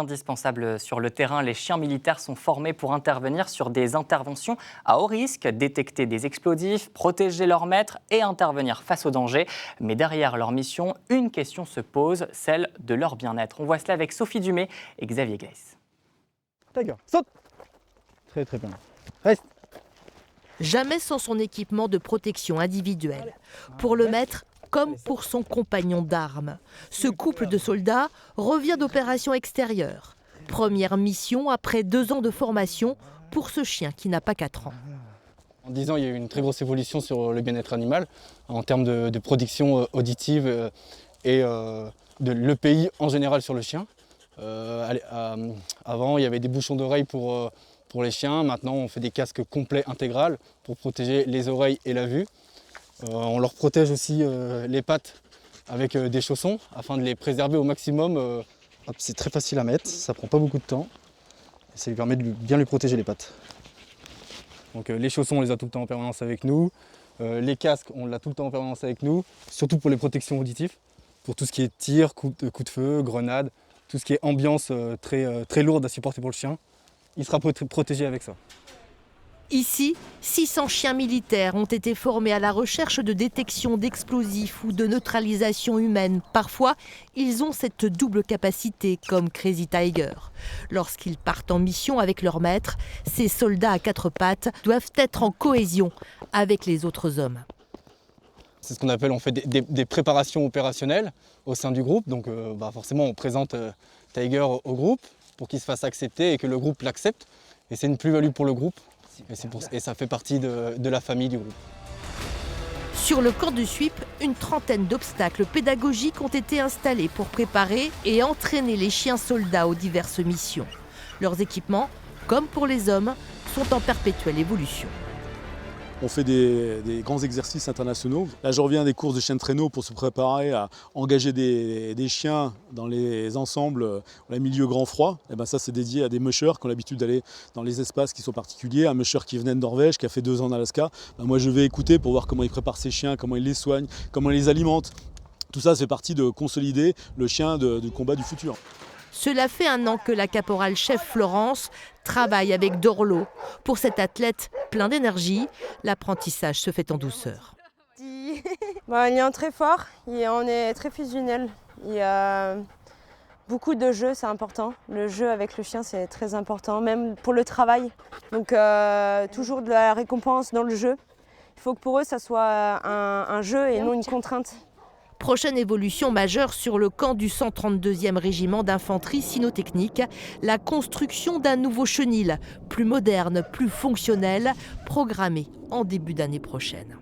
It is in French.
Indispensables sur le terrain, les chiens militaires sont formés pour intervenir sur des interventions à haut risque, détecter des explosifs, protéger leurs maîtres et intervenir face au danger. Mais derrière leur mission, une question se pose, celle de leur bien-être. On voit cela avec Sophie Dumais et Xavier Gleiss. Tiger, saute. Très très bien. Reste. Jamais sans son équipement de protection individuelle. Pour le maître, comme pour son compagnon d'armes. Ce couple de soldats revient d'opérations extérieures. Première mission après 2 ans de formation pour ce chien qui n'a pas 4 ans. En 10 ans, il y a eu une très grosse évolution sur le bien-être animal en termes de production auditive et de l'EPI en général sur le chien. Avant, il y avait des bouchons d'oreilles pour les chiens. Maintenant, on fait des casques complets intégrales pour protéger les oreilles et la vue. On leur protège aussi les pattes avec des chaussons afin de les préserver au maximum. C'est très facile à mettre, ça prend pas beaucoup de temps. Et ça lui permet de bien lui protéger les pattes. Donc les chaussons, on les a tout le temps en permanence avec nous. Les casques, on l'a tout le temps en permanence avec nous. Surtout pour les protections auditives. Pour tout ce qui est tir, coup de feu, grenade, tout ce qui est ambiance très lourde à supporter pour le chien. Il sera protégé avec ça. Ici, 600 chiens militaires ont été formés à la recherche de détection d'explosifs ou de neutralisation humaine. Parfois, ils ont cette double capacité, comme Crazy Tiger. Lorsqu'ils partent en mission avec leur maître, ces soldats à 4 pattes doivent être en cohésion avec les autres hommes. C'est ce qu'on appelle, on fait des préparations opérationnelles au sein du groupe. Donc forcément, on présente Tiger au groupe pour qu'il se fasse accepter et que le groupe l'accepte. Et c'est une plus-value pour le groupe. Et ça fait partie de la famille du groupe. Sur le camp de Suippes, une trentaine d'obstacles pédagogiques ont été installés pour préparer et entraîner les chiens soldats aux diverses missions. Leurs équipements, comme pour les hommes, sont en perpétuelle évolution. On fait des grands exercices internationaux. Là, je reviens des courses de chiens de traîneau pour se préparer à engager des chiens dans les ensembles, les milieux grand froid. Et ben ça, c'est dédié à des mushers qui ont l'habitude d'aller dans les espaces qui sont particuliers. Un musher qui venait de Norvège, qui a fait 2 ans en Alaska. Ben moi, je vais écouter pour voir comment il prépare ses chiens, comment il les soigne, comment il les alimente. Tout ça, c'est partie de consolider le chien du combat du futur. Cela fait 1 an que la caporale-chef Florence travaille avec Dorlo. Pour cet athlète plein d'énergie, l'apprentissage se fait en douceur. Il y a un très fort, on est très fusionnel. Il y a beaucoup de jeux, c'est important. Le jeu avec le chien, c'est très important, même pour le travail. Donc toujours de la récompense dans le jeu. Il faut que pour eux, ça soit un jeu et non une contrainte. Prochaine évolution majeure sur le camp du 132e régiment d'infanterie cynotechnique, la construction d'un nouveau chenil, plus moderne, plus fonctionnel, programmé en début d'année prochaine.